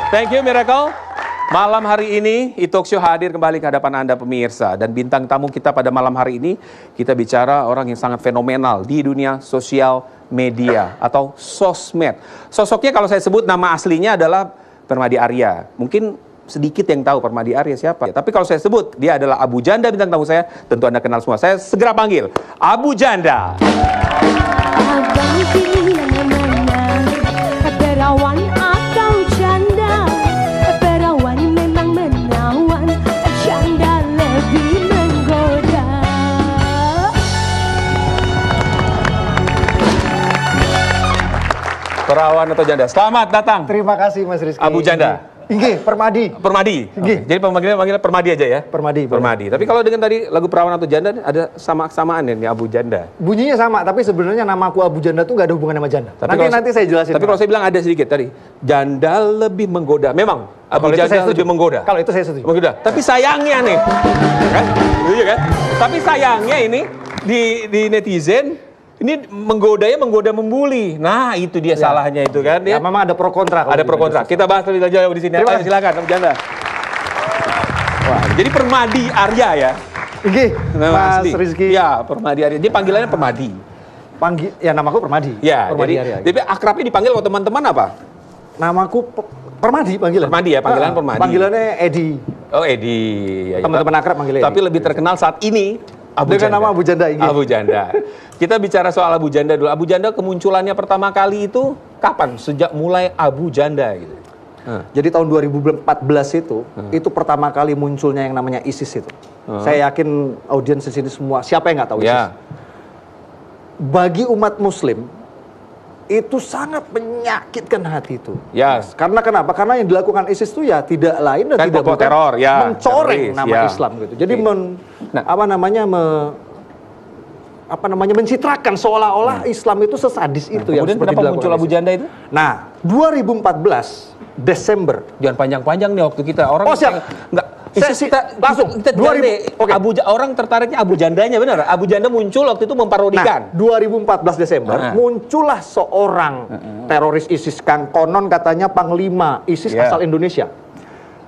Thank you Miracle. Malam hari ini e-talk show hadir kembali ke hadapan Anda pemirsa. Dan bintang tamu kita pada malam hari ini, kita bicara orang yang sangat fenomenal di dunia sosial media atau sosmed. Sosoknya kalau saya sebut nama aslinya adalah Permadi Arya. Mungkin sedikit yang tahu Permadi Arya siapa. Tapi kalau saya sebut dia adalah Abu Janda, bintang tamu saya, tentu Anda kenal semua. Saya segera panggil Abu Janda. Abang pilih mana-mana, perawan atau janda. Perawan memang menawan, janda lebih menggoda. Perawan atau janda. Selamat datang. Terima kasih Mas Rizky. Abu Janda. Inggih, Permadi. Permadi. Inggih. Jadi pemanggilan Permadi aja ya? Permadi. Permadi. Tapi kalau dengan tadi lagu Perawan atau Janda ada kesamaan ya nih Abu Janda. Bunyinya sama, tapi sebenarnya nama aku Abu Janda tuh nggak ada hubungan sama janda. Nanti saya jelasin. Tapi kalau saya bilang ada sedikit tadi, janda lebih menggoda. Memang Abu Janda lebih menggoda. Kalau itu saya setuju. Menggoda. Tapi sayangnya nih, kan? Iya kan? Tapi sayangnya ini di netizen ini menggoda membuli. Nah, itu dia salahnya itu kan Ya, memang ada pro kontra. Ada pro kontra. Kita bahas lebih jauh di sini. Ayo silakan Abu Janda. Wah, jadi Permadi Arya ya. Inggih, Mas asli. Rizky. Ya, Permadi Arya. Jadi panggilannya Permadi. Ya namaku Permadi. Ya, Permadi jadi, Arya. tapi akrabnya dipanggil oleh teman-teman apa? Namaku Permadi panggilan. Permadi ya, panggilan Permadi. Panggilannya Edi. Oh, Edi. Ya, Teman-teman akrab manggil Edi. Tapi lebih terkenal saat ini Abu Dengan Janda. nama Abu Janda, inggih. Abu Janda. Kita bicara soal Abu Janda dulu. Abu Janda kemunculannya pertama kali itu kapan? Sejak mulai Abu Janda gitu. Jadi tahun 2014 itu pertama kali munculnya yang namanya ISIS itu. Saya yakin audiens di sini semua, siapa yang nggak tahu ISIS? Ya. Bagi umat Muslim, itu sangat menyakitkan hati itu. Ya. Karena kenapa? Karena yang dilakukan ISIS itu ya tidak lain dan Kan tidak kelompok bukan teror, ya, mencoreng teroris, nama ya. Islam gitu. Jadi Nah. mencitrakan seolah-olah Islam itu sesadis itu yang Kemudian seperti kenapa dilakukan muncul Abu ISIS. Janda itu? Nah, 2014 Desember. Jangan panjang-panjang nih waktu kita. Orang Oh, siap. Enggak. Langsung. Kita 2000. Oke. orang tertariknya Abu Jandanya, benar? Abu Janda muncul waktu itu memparodikan. Nah, 2014 Desember muncullah seorang teroris ISIS yang konon katanya panglima ISIS asal Indonesia.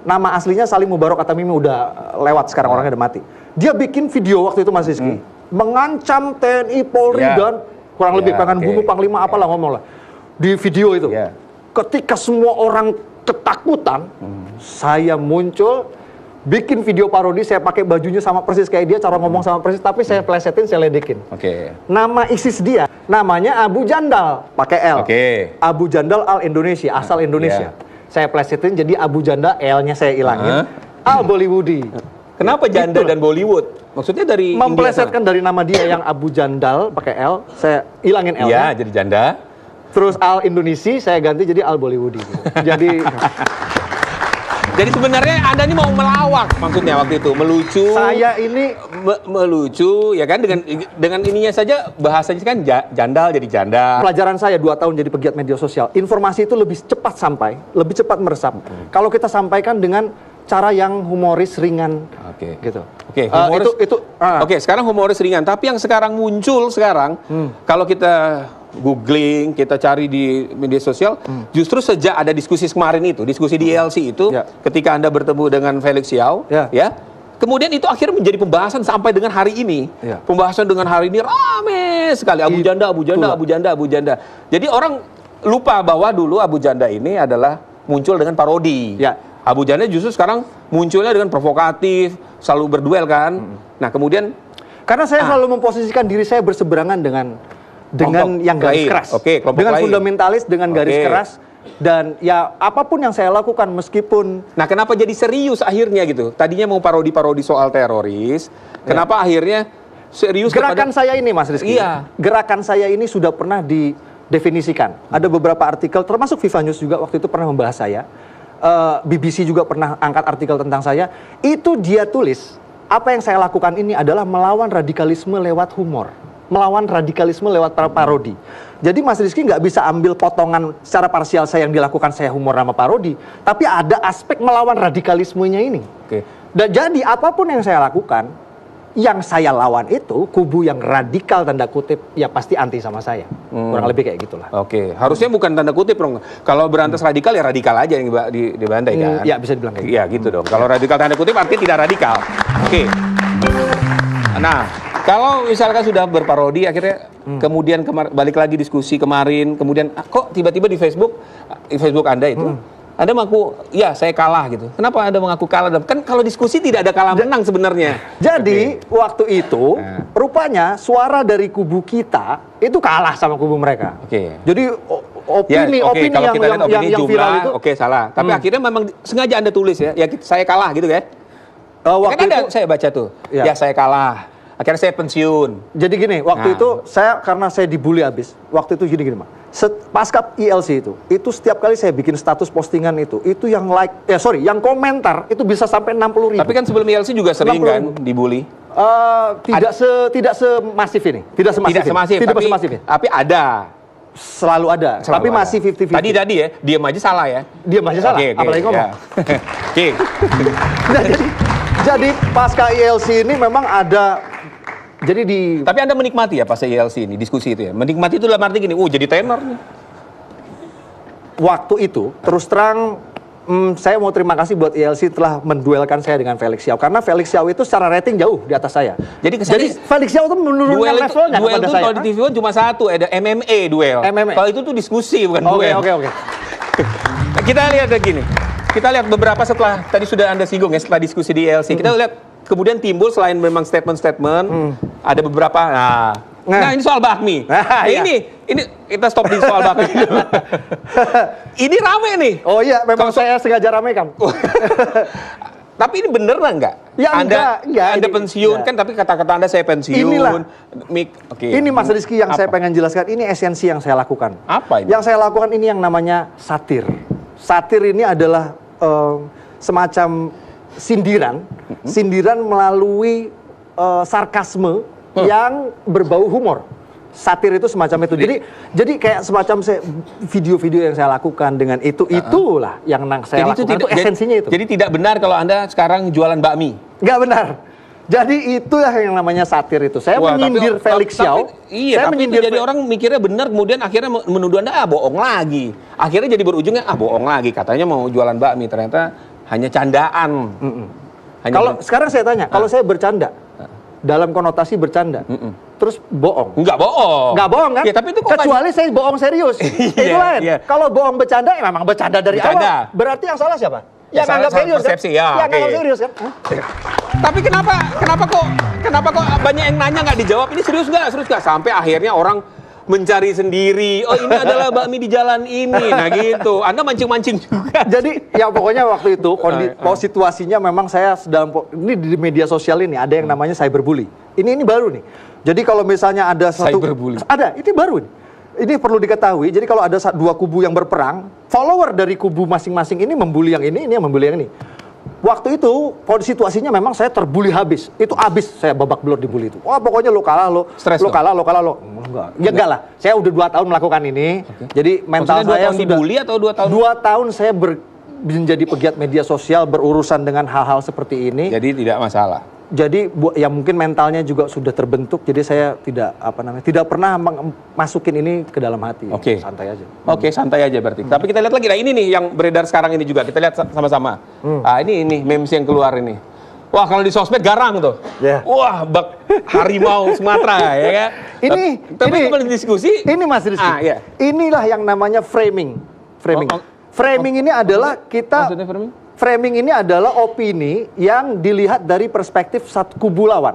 Nama aslinya Salim Mubarak Atamimi, udah lewat sekarang, orangnya udah mati. Dia bikin video waktu itu Mas Rizky, mengancam TNI, Polri dan kurang lebih pengen bunuh panglima apalah ngomong lah. Di video itu. Ketika semua orang ketakutan, saya muncul bikin video parodi, saya pakai bajunya sama persis kayak dia, cara ngomong sama persis, tapi saya plesetin, saya ledekin. Nama ISIS dia, namanya Abu Jandal, pakai L. Abu Jandal Al Indonesia, asal Indonesia. Saya plesetin jadi Abu Janda, L-nya saya ilangin. Al Bollywoodi. Kenapa janda dan Bollywood? Maksudnya dari memplesetkan dari nama dia yang Abu Jandal pakai L, saya ilangin L-nya. Iya, jadi janda. Terus Al Indonesia saya ganti jadi Al Bollywoodi. Gitu. Jadi sebenarnya Anda ini mau melawak maksudnya waktu itu, melucu. Saya ini melucu ya kan, dengan ininya saja bahasanya kan jandal jadi janda. Pelajaran saya 2 tahun jadi pegiat media sosial, informasi itu lebih cepat sampai, lebih cepat meresap. Kalau kita sampaikan dengan cara yang humoris ringan. Gitu. Oke, sekarang humoris ringan, tapi yang sekarang muncul kalau kita googling, kita cari di media sosial, justru sejak ada diskusi kemarin itu, diskusi di ILC itu, ketika Anda bertemu dengan Felix Yao, kemudian itu akhirnya menjadi pembahasan sampai dengan hari ini. Pembahasan dengan hari ini rame sekali, Abu Janda, Abu Janda, Abu Janda, Abu Janda. Jadi orang lupa bahwa dulu Abu Janda ini adalah muncul dengan parodi. Abu Janda justru sekarang munculnya dengan provokatif, selalu berduel kan. Nah kemudian, karena saya selalu memposisikan diri saya berseberangan dengan yang garis keras, dengan fundamentalis, dengan garis keras, dan ya apapun yang saya lakukan meskipun. Nah kenapa jadi serius akhirnya gitu? Tadinya mau parodi-parodi soal teroris, kenapa akhirnya serius? Gerakan saya ini Mas Rizky, gerakan saya ini sudah pernah didefinisikan. Ada beberapa artikel, termasuk Viva News juga waktu itu pernah membahas saya. BBC juga pernah angkat artikel tentang saya. Itu dia tulis, apa yang saya lakukan ini adalah melawan radikalisme lewat humor. Melawan radikalisme lewat parodi. Jadi Mas Rizky nggak bisa ambil potongan secara parsial saya yang dilakukan saya humor sama parodi, tapi ada aspek melawan radikalismenya ini. Dan jadi apapun yang saya lakukan, yang saya lawan itu kubu yang radikal tanda kutip ya pasti anti sama saya. Kurang lebih kayak gitulah. Oke, harusnya bukan tanda kutip dong. Kalau berantas radikal ya radikal aja yang dibantai kan. Ya bisa dibilang kayak gitu. Iya gitu dong. Kalau radikal tanda kutip artinya tidak radikal. Oke. Nah, kalau misalkan sudah berparodi akhirnya kemudian balik lagi diskusi kemarin, kemudian kok tiba-tiba di Facebook Anda itu Anda mengaku, ya saya kalah gitu. Kenapa Anda mengaku kalah? Kan kalau diskusi tidak ada kalah menang sebenarnya. Jadi waktu itu rupanya suara dari kubu kita itu kalah sama kubu mereka. Oke. Jadi opini kalau kita lihat opini yang jumlah, viral itu oke salah. Tapi akhirnya memang sengaja Anda tulis ya saya kalah gitu kan? waktu Kan itu saya baca tuh, Ya. ya saya kalah. Akhirnya saya pensiun. jadi gini, waktu itu karena saya dibully habis. Waktu itu gini Mas. Pasca ILC itu setiap kali saya bikin status postingan itu yang yang komentar itu bisa sampai 60.000. Tapi kan sebelum ILC juga sering kan dibully. Tidak semasif ini. Tidak semasif ini. Tapi ada. Selalu ada. Tapi masih 50-50. Tadi ya, diam aja salah ya. Diam aja salah, apalagi ngomong. Ya. Oke. Jadi pasca ILC ini memang ada. Jadi Tapi Anda menikmati ya pas ILC ini, diskusi itu ya? Menikmati itu dalam arti gini, jadi tenor nih. Waktu itu, terus terang, saya mau terima kasih buat ILC telah menduelkan saya dengan Felix Xiao. Karena Felix Xiao itu secara rating jauh di atas saya. Jadi Felix Xiao itu menurunkan levelnya duel kepada itu saya. kalau di TV One cuma satu, ada MMA duel. MMA. Kalau itu tuh diskusi, bukan duel. Oke. Kita lihat gini. Kita lihat beberapa setelah, tadi sudah Anda singgung ya, setelah diskusi di ILC. Kita lihat kemudian timbul selain memang statement-statement, ada beberapa, nah ini soal bakmi. Ini kita stop di soal bakmi. Ini rame nih. Oh iya, memang saya sengaja ramekan. Tapi ini bener nggak? Ya, Anda enggak, pensiun kan, tapi kata-kata Anda saya pensiun. Inilah. Oke. Ini Mas Rizky yang saya pengen jelaskan, ini esensi yang saya lakukan. Apa ini? Yang saya lakukan ini yang namanya satir. Satir ini adalah semacam sindiran melalui sarkasme yang berbau humor. Satir itu semacam itu. Jadi kayak semacam video-video yang saya lakukan dengan itulah yang saya lakukan. Itu esensinya itu. Jadi tidak benar kalau Anda sekarang jualan bakmi. Nggak benar. Jadi itulah yang namanya satir itu. Saya menyindir Felix Xiao. Iya, tapi itu jadi orang mikirnya benar, kemudian akhirnya menuduh Anda bohong lagi. Akhirnya jadi berujungnya bohong lagi. Katanya mau jualan bakmi, ternyata hanya candaan. Kalau sekarang saya tanya, kalau saya bercanda dalam konotasi bercanda, terus bohong. Enggak bohong kan? Ya, tapi itu kecuali saya bohong serius. Itu lain. Iya. Kalau bohong bercanda ya memang bercanda dari awal. Berarti yang salah siapa? Yang anggap serius persepsi, kan? ya, Yang anggap serius kan? Tapi kenapa kok banyak yang nanya nggak dijawab? Ini serius nggak? Sampai akhirnya orang mencari sendiri. Oh, ini adalah bakmi di jalan ini. Nah gitu. Anda mancing-mancing juga. Jadi ya pokoknya waktu itu situasinya memang saya ini di media sosial ini ada yang namanya cyberbully. Ini baru nih. Jadi kalau misalnya ada cyberbully. Ada, ini baru nih. Ini perlu diketahui. Jadi kalau ada dua kubu yang berperang, follower dari kubu masing-masing ini membuli yang ini yang membuli yang ini. Waktu itu situasinya memang saya terbuli habis. Itu habis saya babak belur dibully itu. Wah, pokoknya lo kalah lo. Stres lo kalah. Enggak. Ya enggak lah. Saya udah 2 tahun melakukan ini. Okay. Jadi mental maksudnya saya 2 tahun dibully atau 2 tahun? 2 tahun saya menjadi pegiat media sosial, berurusan dengan hal-hal seperti ini. Jadi tidak masalah. Jadi ya mungkin mentalnya juga sudah terbentuk. Jadi saya tidak pernah masukin ini ke dalam hati. Oke. Santai aja. Oke, santai aja berarti. Tapi kita lihat lagi. Nah, ini nih yang beredar sekarang ini juga. Kita lihat sama-sama. Ini memes yang keluar ini. Wah, kalau di sosmed garang tuh. Yeah. Wah, harimau Sumatera ya kan. Tapi kembali diskusi. Ini Mas Rizky. Iya. Inilah yang namanya framing. Framing ini adalah kita. Maksudnya framing? Framing ini adalah opini yang dilihat dari perspektif satu kubu lawan.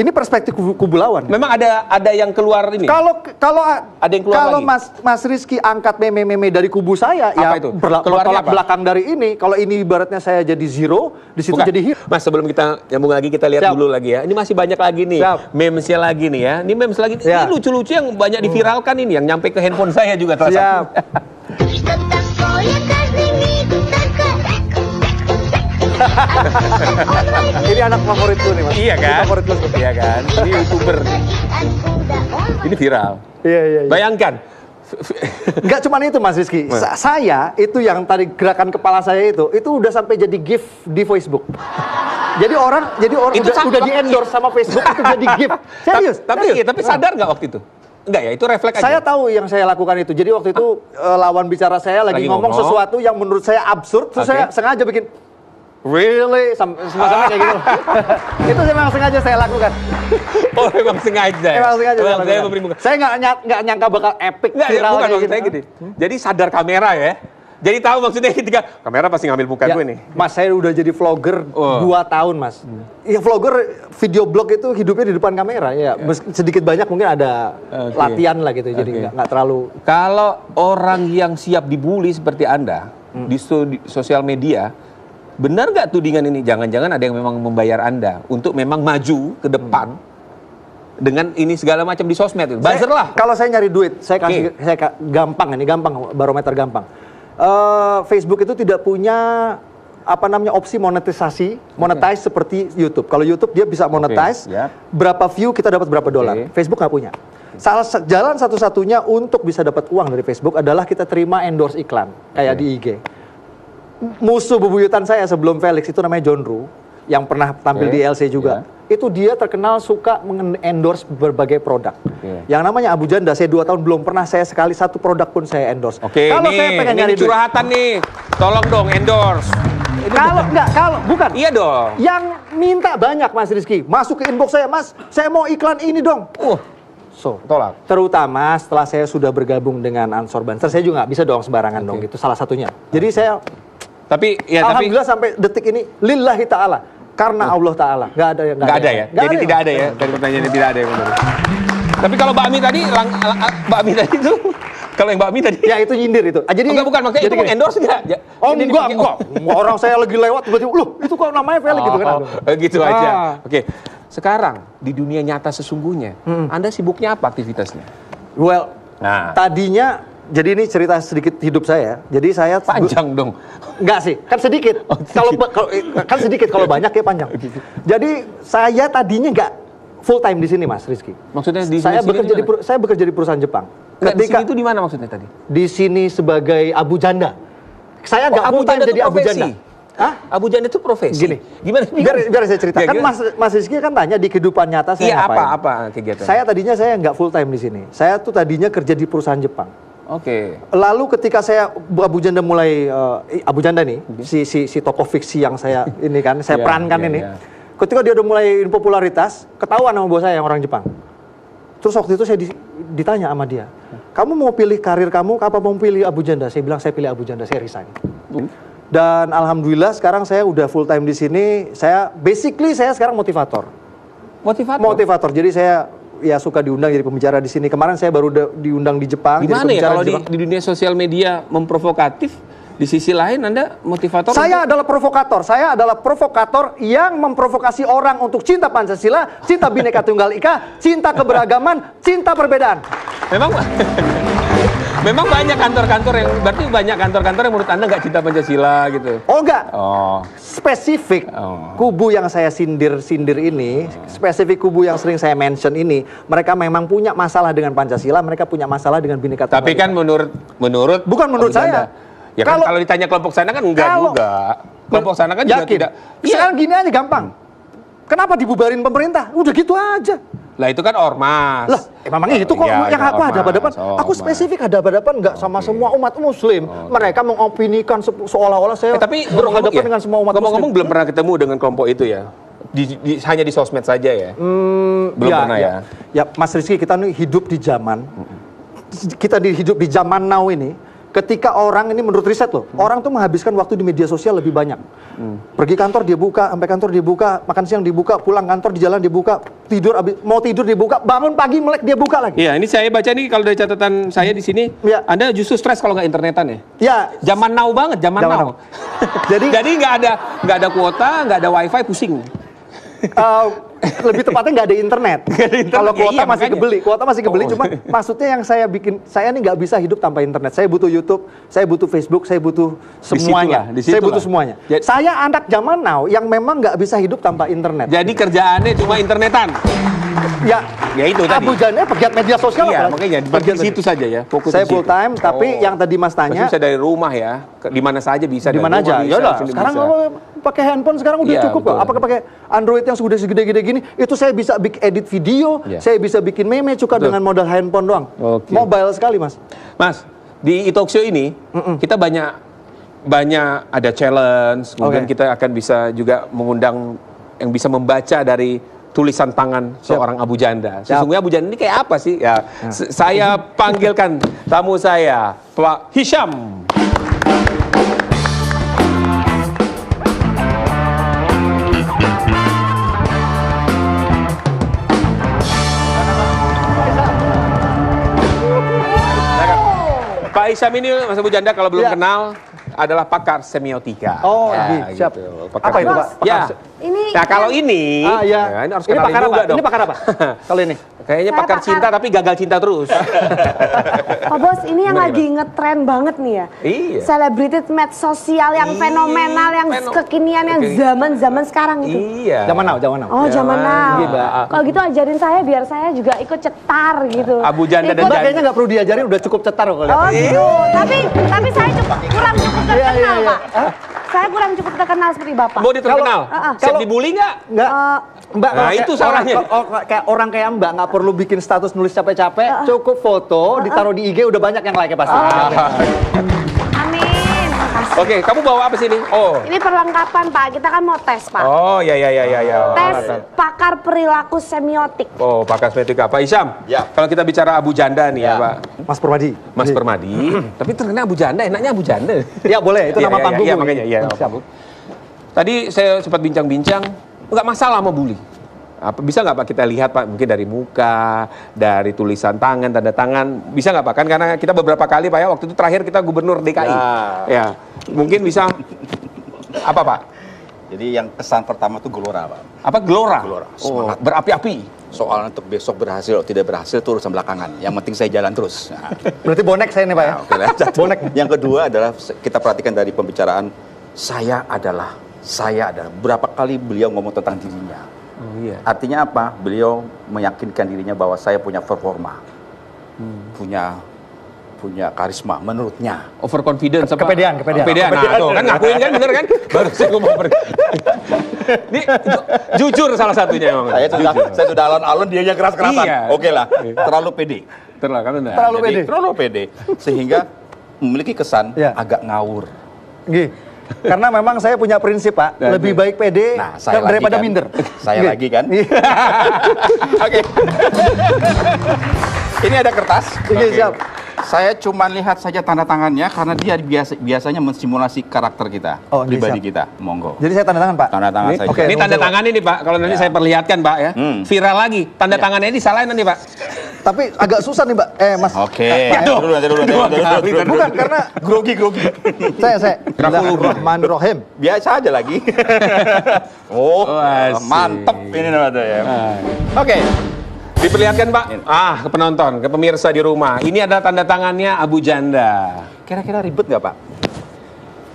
Ini perspektif kubu lawan. Memang ada yang keluar ini. Kalau ada yang keluar kalau lagi. Mas Rizky angkat meme dari kubu saya, apa ya itu? bertolak belakang dari ini. Kalau ini ibaratnya saya jadi zero, di situ jadi hero. Mas, sebelum kita nyambung lagi, kita lihat dulu lagi ya. Ini masih banyak lagi nih. Memesnya lagi nih ya. Ini memes lagi. Ini lucu-lucu yang banyak diviralkan ini, yang nyampe ke handphone saya juga salah satu. Ini anak favoritku nih Mas. Iya kan? Favoritku. Iya kan? Ini YouTuber. Ini viral. Iya. Bayangkan. Enggak cuma itu Mas Rizky. Saya itu yang tadi gerakan kepala saya itu udah sampai jadi GIF di Facebook. Jadi orang Itu udah di endorse sama Facebook itu jadi gift. Serius. Tapi sadar nggak waktu itu? Enggak ya, itu refleks aja. Saya tahu yang saya lakukan itu. Jadi waktu itu lawan bicara saya lagi ngomong sesuatu yang menurut saya absurd, terus saya sengaja bikin really sama kayak gitu. Itu memang sengaja saya lakukan. Oh, memang sengaja. Emang sengaja saya Saya lakukan. Saya nggak nyangka bakal epic viral bukan kayak maksud saya gitu. gini. Jadi sadar kamera ya. Jadi tahu maksudnya ketika kamera pasti ngambil muka gue nih. Mas, saya udah jadi vlogger 2 tahun, Mas. Ya vlogger, video blog itu hidupnya di depan kamera. Ya, sedikit banyak mungkin ada latihan lah gitu. Jadi nggak terlalu. Kalau orang yang siap dibully seperti Anda di sosial media, benar nggak tudingan ini? Jangan-jangan ada yang memang membayar Anda untuk memang maju ke depan dengan ini segala macam di sosmed itu. Buzzer lah. Kalau saya nyari duit, saya kasih gampang barometer gampang. Facebook itu tidak punya opsi monetize seperti YouTube. Kalau YouTube dia bisa monetize, berapa view kita dapat berapa dolar. Facebook nggak punya. Jalan satu-satunya untuk bisa dapat uang dari Facebook adalah kita terima endorse iklan kayak di IG. Musuh bebuyutan saya sebelum Felix itu namanya John Ru, yang pernah tampil di LC juga. Itu dia terkenal suka mengendorse berbagai produk. Yang namanya Abu Janda, saya 2 tahun belum pernah saya sekali satu produk pun saya endorse. Kalau saya pengen nyari curhatan nih, tolong dong endorse. Bukan. Iya dong. Yang minta banyak Mas Rizky, masuk ke inbox saya, Mas, saya mau iklan ini dong. Tolak. Terutama setelah saya sudah bergabung dengan Ansor Banser, saya juga nggak bisa dong sembarangan dong, itu salah satunya. Jadi saya, alhamdulillah sampai detik ini, lillahi ta'ala. Karena Allah Ta'ala. Nggak ada yang nggak ada ya? Jadi tidak ada ya? Dari pertanyaannya tidak ada yang benar. Tapi kalau Mbak Ami tadi, itu, kalau yang Mbak Ami tadi. Ya itu nyindir itu. Jadi bukan, maksudnya itu endorse nggak? Oh enggak. Orang saya lagi lewat, tiba-tiba, loh itu kok namanya Felix gitu kan. Gitu aja. Oke. Sekarang, di dunia nyata sesungguhnya, Anda sibuknya apa aktivitasnya? Well, tadinya, jadi ini cerita sedikit hidup saya. Jadi saya panjang dong. Enggak sih, kan sedikit. Kan sedikit, kalau banyak ya panjang. Jadi saya tadinya enggak full time di sini, Mas Rizky. Maksudnya di saya bekerja di perusahaan Jepang. Di sini itu di mana maksudnya tadi? Di sini sebagai Abu Janda. Saya enggak full time jadi Abu Janda. Hah? Abu Janda itu profesi. Gini, gimana? Biar saya ceritakan. Mas Rizky kan tanya di kehidupan nyata saya ngapain. Apa kegiatan? Saya tadinya enggak full time di sini. Saya tuh tadinya kerja di perusahaan Jepang. Lalu ketika saya Abu Janda mulai Abu Janda nih, si tokoh fiksi yang saya ini kan saya perankan ini. Ketika dia udah mulai popularitas, ketahuan sama bos saya yang orang Jepang. Terus waktu itu saya ditanya sama dia, "Kamu mau pilih karir kamu apa mau pilih Abu Janda?" Saya bilang saya pilih Abu Janda, saya resign. Dan alhamdulillah sekarang saya udah full time di sini. Saya sekarang motivator. Jadi saya suka diundang jadi pembicara di sini. Kemarin saya baru diundang di Jepang. Gimana ya kalau di dunia sosial media memprovokatif, di sisi lain Anda motivator? Saya adalah provokator yang memprovokasi orang untuk cinta Pancasila, cinta Bhinneka Tunggal Ika, cinta keberagaman, cinta perbedaan. Memang banyak kantor-kantor yang menurut Anda nggak cinta Pancasila gitu. Oh enggak. Spesifik kubu yang saya sindir ini, spesifik kubu yang sering saya mention ini, mereka memang punya masalah dengan Pancasila, mereka punya masalah dengan Bhinneka Tunggal Ika. Tapi kan menurut bukan menurut saya. Ya kan kalau ditanya kelompok sana kan enggak juga. Kelompok sana kan juga tidak. Sekarang gini aja gampang. Kenapa dibubarin pemerintah? Udah gitu aja. Lah itu kan ormas. Lah, memang itu kok yang aku hadap-hadapan. Aku spesifik hadap-hadapan enggak sama semua umat muslim. Mereka mengopinikan seolah-olah saya berhadapan dengan semua umat muslim. Ngomong-ngomong belum pernah ketemu dengan kelompok itu ya? Hanya di sosmed saja ya? Belum pernah ya? Ya Mas Rizky, kita nih hidup di zaman now ini. Ketika orang ini menurut riset loh, orang tuh menghabiskan waktu di media sosial lebih banyak. Pergi kantor dia buka, sampai kantor dia buka, makan siang dibuka, pulang kantor di jalan dibuka, mau tidur dibuka, bangun pagi melek dia buka lagi. Iya, ini saya baca nih kalau dari catatan saya di sini, Anda justru stres kalau nggak internetan ya? Iya. Zaman now banget, zaman now. Jadi nggak ada kuota, nggak ada wifi, pusing. Lebih tepatnya nggak ada internet. Kalau kuota masih kebeli, cuma maksudnya yang saya ini nggak bisa hidup tanpa internet. Saya butuh YouTube, saya butuh Facebook, saya butuh semuanya. Saya butuh semuanya. Saya anak zaman now yang memang nggak bisa hidup tanpa internet. Jadi kerjaannya cuma internetan. Ya itu tadi. Abu Janda pegiat media sosial. Iya, makanya di situ saja ya. Fokus saya full time, tapi yang tadi Mas tanya. Bisa dari rumah ya, di mana saja bisa. Di mana aja. Ya udah. Sekarang pakai handphone sekarang udah cukup kok. Apakah pakai Android yang sudah segede-gede gini, itu saya bisa edit video, saya bisa bikin meme cukup dengan modal handphone doang. Mobile sekali, Mas. Mas, di e-talkshow ini kita banyak ada challenge, kemudian kita akan bisa juga mengundang yang bisa membaca dari tulisan tangan seorang Abu Janda. Sesungguhnya Abu Janda ini kayak apa sih? Ya, saya panggilkan tamu saya, Pak Hisham. Pak Hisham ini, Mas Abu Janda kalau belum kenal, adalah pakar semiotika. Oh, siap. Gitu. Apa itu, Pak? Ini Nah, kalau ini, ini harus kenalin pakar juga apa? dong. Ini pakar apa? Kalau ini? Kayaknya Saya pakar cinta tapi gagal cinta terus. Pak Bos, ini yang lagi ngetren banget nih ya. Iya. Selebriti medsos sosial yang fenomenal, yang kekinian, yang zaman sekarang itu. Iya. Zaman now. Oh, zaman now. Iya, Kalau gitu ajarin saya biar saya juga ikut cetar gitu. Abu Janda dan Mbak Janda. kayaknya nggak perlu diajarin, udah cukup cetar kok. Oh gitu. Tapi saya kurang cukup terkenal, Pak. Saya kurang cukup terkenal seperti Bapak. Mau terkenal? Siap kalau- dibully nggak? Nggak. Mbak, Nah, itu salahnya. Kayak orang kayak Mbak nggak perlu bikin status nulis capek-capek, cukup foto, ditaruh di IG udah banyak yang like-nya pasti. Amin. Makasih. Oke, kamu bawa apa sih ini? Oh. Ini perlengkapan, Pak. Kita kan mau tes, Pak. Oh, ya. Tes pakar perilaku semiotik. Oh, pakar semiotika. Pak Hisham, kalau kita bicara Abu Janda nih ya, Pak. Mas Permadi. Mas Permadi. Tapi terkenal Abu Janda, enaknya Abu Janda. Ya boleh, itu nama panggung. Iya, makanya. Iya, Siap. Tadi saya sempat bincang-bincang, nggak masalah mau bully. Bisa nggak Pak kita lihat Pak, mungkin dari muka, dari tulisan tangan, tanda tangan, bisa nggak Pak? Kan karena kita beberapa kali Pak ya, waktu itu terakhir kita gubernur DKI. Ya, mungkin bisa, apa Pak? Jadi yang kesan pertama itu gelora, Pak. Apa gelora? Gelora, Oh, semangat. berapi-api. Soal untuk besok berhasil atau tidak berhasil itu urusan belakangan. Yang penting saya jalan terus. Nah, Berarti bonek saya nih Pak ya? oke lah. Bonek. Yang kedua adalah kita perhatikan dari pembicaraan saya adalah. Berapa kali beliau ngomong tentang dirinya. Oh iya. Artinya apa? Beliau meyakinkan dirinya bahwa saya punya performa, punya karisma menurutnya. Overconfidence apa? Kepedean. Nah, tuh kan ngakuin kan, bener kan? Baru saya ngomong Ini jujur salah satunya emang. Saya sudah alon-alon, dianya keras-kerasan. Iya. Oke lah, terlalu pede. Terlalu pede. Sehingga memiliki kesan agak ngawur. Gih. Karena memang saya punya prinsip Pak, lebih baik pede saya daripada lagi kan, minder. Saya Gih. lagi kan. Oke. Ini ada kertas. Oke, siap. Saya cuma lihat saja tanda tangannya karena dia biasanya mensimulasi karakter kita, Oh, ini pribadi siap. kita. Monggo. Jadi saya tanda tangan Pak. Tanda tangan saja. Oke. Ini tanda tangan ini Pak, kalau nanti saya perlihatkan Pak ya, viral lagi. Tanda tangannya ini salahin nanti Pak. Tapi agak susah nih Mbak. Mas. Oke. Pak, Nanti dulu. Bukan karena Grogi. saya. Bismillahirrahmanirrahim. Biasa aja lagi. Asik. Mantep ini namanya ya. Oke. Diperlihatkan Pak, ke penonton, ke pemirsa di rumah. Ini adalah tanda tangannya Abu Janda. Kira-kira ribet nggak Pak?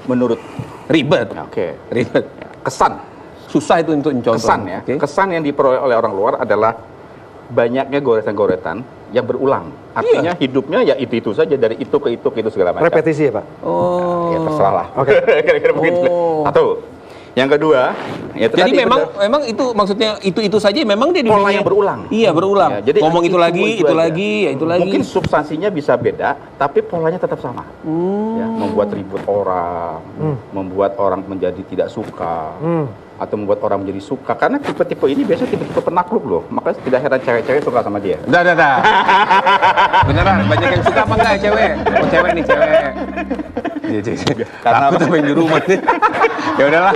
Menurut Ribet. Oke. Ribet. Kesan. Susah itu untuk contoh. Kesan ya. Oke. Kesan yang diperoleh oleh orang luar adalah banyaknya goresan-goretan yang berulang. Artinya hidupnya ya itu saja, dari itu ke itu segala macam. Repetisi ya Pak. Oh. Ya terserah lah. Oke. Kira-kira begitu. Satu. Yang kedua, ya itu Jadi tadi memang itu maksudnya itu saja memang dia pola dunia- yang berulang. Iya, berulang. Ya, jadi ngomong itu lagi, itu aja. lagi, ya itu lagi. Mungkin substansinya bisa beda, tapi polanya tetap sama. Ya, membuat ribut orang, membuat orang menjadi tidak suka, atau membuat orang menjadi suka. Karena tipe-tipe ini biasanya tipe-tipe penakluk loh. Makanya tidak heran cewek-cewek suka sama dia. Dah. Beneran, banyak yang suka apa enggak cewek? Oh, cewek nih, cewek. Iya. Karena Takut apa yang di rumah nih. Ya udahlah.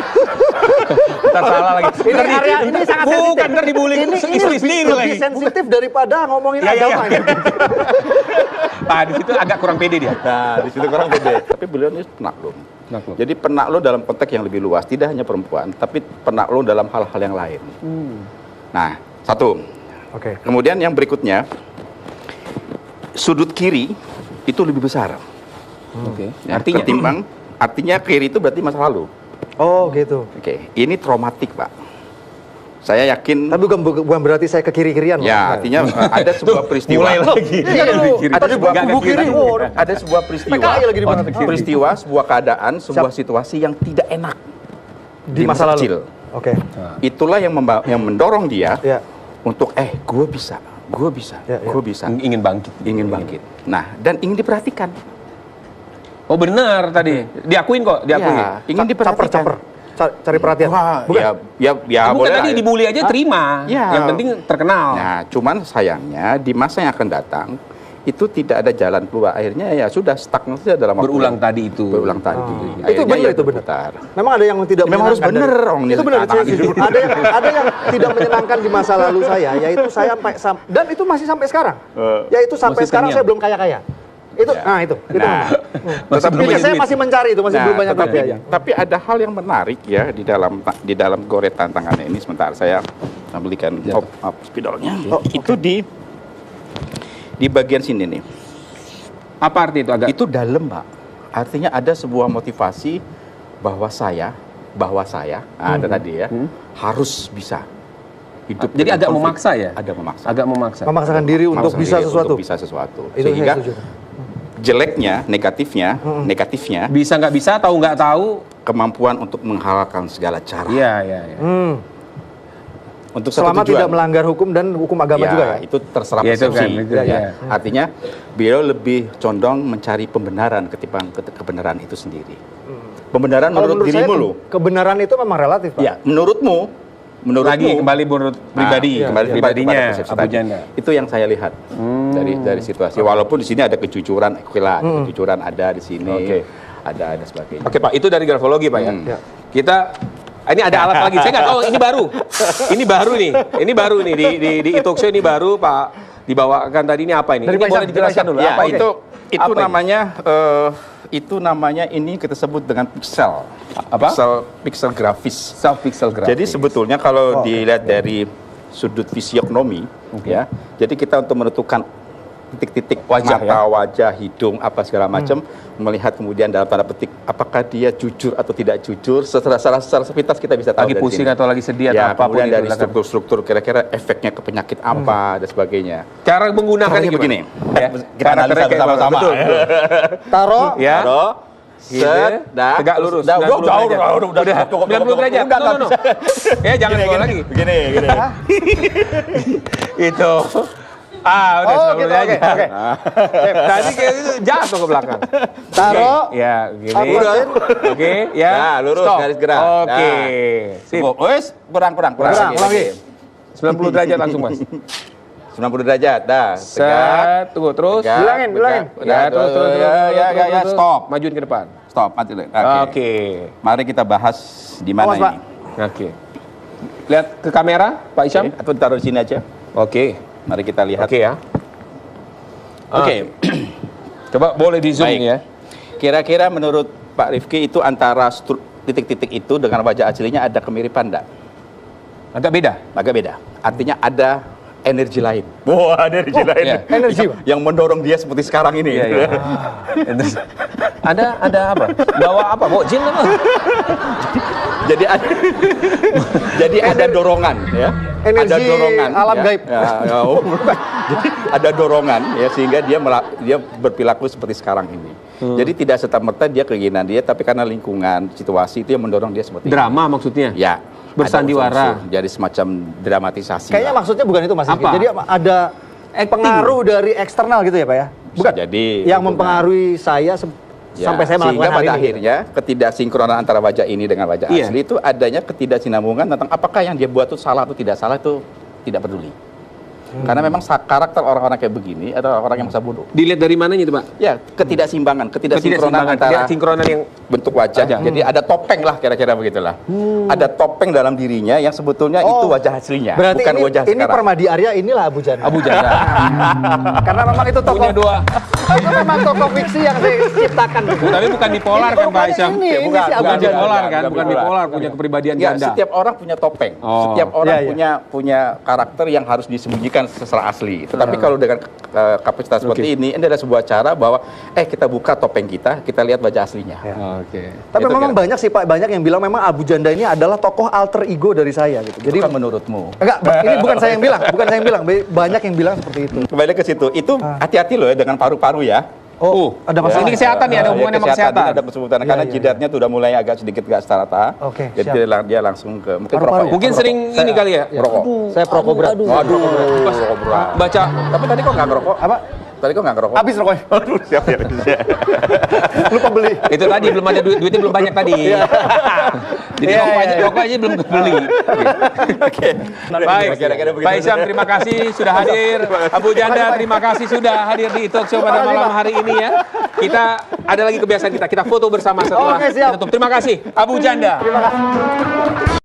Ntar salah lagi. Ini sangat sensitif. Bukan, ntar dibully istri sendiri lagi. lebih sensitif daripada ngomongin Iya. agama ini. Pak, di situ agak kurang pede dia. Nah, di situ kurang beda. Tapi beliau ini penakluk. Jadi penakluk dalam konteks yang lebih luas, tidak hanya perempuan, tapi penakluk dalam hal-hal yang lain. Nah, satu. Oke. Kemudian yang berikutnya, sudut kiri itu lebih besar. Oke. Ya, Artinya artinya kiri itu berarti masa lalu. Oh gitu. Oke, ini traumatik, Pak. Saya yakin. Tapi bukan berarti saya ke kiri-kirian. Ya, artinya ada sebuah peristiwa. mulai lagi. Iya, dulu. Ada sebuah kubu kiri. ada sebuah peristiwa. PKI lagi di mana? Peristiwa, sebuah keadaan, sebuah situasi yang tidak enak. Di masa lalu. kecil. Oke. Itulah yang mendorong dia Ya. untuk gue bisa, gue bisa, Ya, ya. gue bisa, Ingin bangkit. ingin bangkit. Nah, dan ingin diperhatikan. Oh benar tadi. Diakuin kok, diakuin. Ya, ingin diperhatikan. Caper. Cari perhatian. Wah, Bukan? ya Bukan boleh tadi lah. dibully aja terima. Ya. Yang penting terkenal. Nah, cuman sayangnya di masa yang akan datang itu tidak ada jalan keluar. Akhirnya ya sudah stuck saja dalam waktu Berulang yang- tadi itu. Berulang tadi. Itu Akhirnya benar, ya itu benar. berputar. Memang ada yang tidak Memang harus menyenangkan bener, dari- Om. Itu benar, Tantangan saya setuju. hidup. Ada yang tidak menyenangkan di masa lalu saya, yaitu saya dan itu masih sampai sekarang. Yaitu sampai Masih sekarang kenyang. saya belum kaya-kaya. Itu, Ya. nah itu. Nah, Masih belum Tapi banyak saya duit. masih mencari itu, masih belum banyak duit tetapi, ya. tapi ada hal yang menarik ya di dalam goret tantangannya ini. Sebentar saya belikan spidolnya. Itu di bagian sini nih. Apa arti itu agak? Itu dalam, Pak. Artinya ada sebuah motivasi bahwa saya ada tadi ya, harus bisa hidup. Jadi dengan agak konflik. memaksa ya? Agak memaksa. Agak memaksa. Memaksakan diri untuk Memaksakan bisa diri sesuatu. Untuk bisa sesuatu. Itu saya Sehingga setuju. jeleknya, negatifnya Bisa nggak bisa, tahu nggak tahu. kemampuan untuk menghalalkan segala cara. Iya, iya, iya. Untuk satu Selama tujuan. tidak melanggar hukum dan hukum agama juga ya. Itu terserah Ya, itu persepsi. kan, itu, ya. ya. Artinya beliau lebih condong mencari pembenaran ketimbang kebenaran itu sendiri. Pembenaran Kalau menurut saya dirimu loh. kebenaran itu memang relatif, Pak. Ya, menurutmu Lagi kembali menurut pribadi, iya, kembali pribadinya kepada persepsi Abu tadi. Janda. Itu yang saya lihat dari situasi. Walaupun di sini ada kejujuran, oke lah, kejujuran ada di sini, Oke. ada sebagainya. Oke Pak, itu dari grafologi Pak ya. Ya. Kita ini ada alat lagi. Saya nggak tahu ini baru. Ini baru nih. Ini baru nih di e-talk show ini baru Pak dibawakan tadi ini apa ini? Dari Ini Pak boleh Isyam, dijelaskan dari dulu. Pak Ya, Apa ini? itu Apa ini? namanya ini kita sebut dengan pixel. Apa? Pixel grafis. Self pixel graphics. Jadi sebetulnya kalau dilihat dari sudut fisiognomi, ya, jadi kita untuk menentukan titik-titik Wajah, mata, wajah, hidung, apa segala macam, melihat kemudian dalam tanda petik apakah dia jujur atau tidak jujur, secara sepintas kita bisa tahu lagi dari pusing sini. atau lagi sedih Ya, atau apapun kemudian itu, dari silakan. struktur-struktur kira-kira efeknya ke penyakit apa dan sebagainya. Cara menggunakannya Caranya begini. begini. Ya. Kita analisa Karakternya kayak bersama-sama. betul, betul. Taruh Ya. Taruh, Gitu. set, dah, Tegak lurus. dah, 90 jauh, derajat. udah, cukup, 90 derajat. udah, nggak No. bisa. Ya jangan Gini, bawa gini, lagi. Begini. Itu. Udah Oh, 90 gitu, derajat. oke. Tadi kayak gitu jatuh ke belakang. Taruh. Oke, ya, gini. Akutin. Oke, ya. Nah, lurus, Stop. garis gerak. Oke. Sip. Wes, kurang Kurang, lagi. 90 derajat langsung, Mas. 90 derajat, dah. Set, tunggu terus. Tegak, Bilangin, bilangin. Ya, terus. Ya, stop. Majuin ke depan. Stop, mati dulu. Oke. Mari kita bahas di mana Awas, Pak. ini. Oke. Lihat ke kamera, Pak Isyam. Atau taruh di sini aja. Oke. Mari kita lihat. Oke ya. Oke. Coba boleh di zoom Baik. ya. Kira-kira menurut Pak Rifki itu antara titik-titik itu dengan wajah aslinya ada kemiripan enggak? Agak beda. Agak beda. Artinya ada energi lain. Wah, energi lain. Ya. Energi, yang mendorong dia seperti sekarang ini. Iya, iya. Ada apa? Bawa apa? Bawa jin apa? Jadi ada, jadi ada dorongan ya. Energi ada dorongan alam ya. gaib. Jadi ada dorongan ya sehingga dia berperilaku seperti sekarang ini. Jadi tidak serta-merta dia keinginan dia tapi karena lingkungan, situasi itu yang mendorong dia seperti Drama maksudnya. ini. Ya. Bersandiwara. ada unsur-unsur, jadi semacam dramatisasi. Kayaknya lah. maksudnya bukan itu Mas Rizky. Apa? Jadi ada pengaruh dari eksternal gitu ya Pak ya? Bisa jadi Yang gitu, mempengaruhi saya Ya, sampai saya sehingga melakukan hal pada ini. akhirnya ketidaksinkronan antara wajah ini dengan wajah Iya. asli itu adanya ketidaksinambungan tentang apakah yang dia buat itu salah atau tidak salah itu tidak peduli. Karena memang karakter orang-orang kayak begini adalah orang yang masa bodoh. Dilihat dari mananya itu, Pak? Ya, ketidaksimbangan antara Ketidaksinkronan yang bentuk wajah. Jadi ada topeng lah kira-kira begitulah. Ada topeng dalam dirinya yang sebetulnya itu wajah aslinya, Berarti bukan ini, wajah ini sekarang. Permadi Arya inilah Abu Janda. Abu Janda. Karena memang itu tokoh Punya dua. itu memang tokoh fiksi yang saya ciptakan. Tapi bukan bipolar kan, Pak Rupanya Isyam? ini si Abu Bukan Janda. bipolar kan? Bukan Bukan bipolar. bipolar, punya kepribadian Ya, ganda. setiap orang punya topeng. Oh. Setiap orang Ya, ya. punya karakter yang harus disembunyikan secara asli. Tetapi kalau dengan kapasitas seperti ini adalah sebuah cara bahwa kita buka topeng kita lihat wajah aslinya. Oke. Tapi Itu memang kira- banyak sih Pak, banyak yang bilang memang Abu Janda ini adalah tokoh alter ego dari saya gitu. Jadi Bukan menurutmu. enggak, ini bukan saya yang bilang, bukan saya yang bilang, banyak yang bilang seperti itu. Kembali ke situ. Itu hati-hati loh ya dengan paru-paru ya. ada masalah. Ini kesehatan nih, ada hubungannya sama kesehatan. Ada kesebutan karena jidatnya tuh udah mulai agak sedikit gak starata. Oke, Jadi dia langsung ke mungkin Paru-paru. perokok ya. Mungkin sering ini kali ya. Rokok. Saya perokok berat. Waduh, rokok berat. Baca Tapi tadi kok nggak ngerokok? Apa? Tadi kok nggak ngerokok? Habis rokoknya. Aduh, siap ya. Lupa beli. itu tadi belum ada duitnya belum banyak tadi. Jadi rokok aja belum kebeli. Oke. Baik. Pak Isyam terima kasih sudah hadir. Abu Janda terima kasih sudah hadir di Talk Show pada malam hari ini ya. Kita ada lagi kebiasaan kita foto bersama setelah Oke, siap. tutup. Terima kasih Abu Janda. Terima kasih.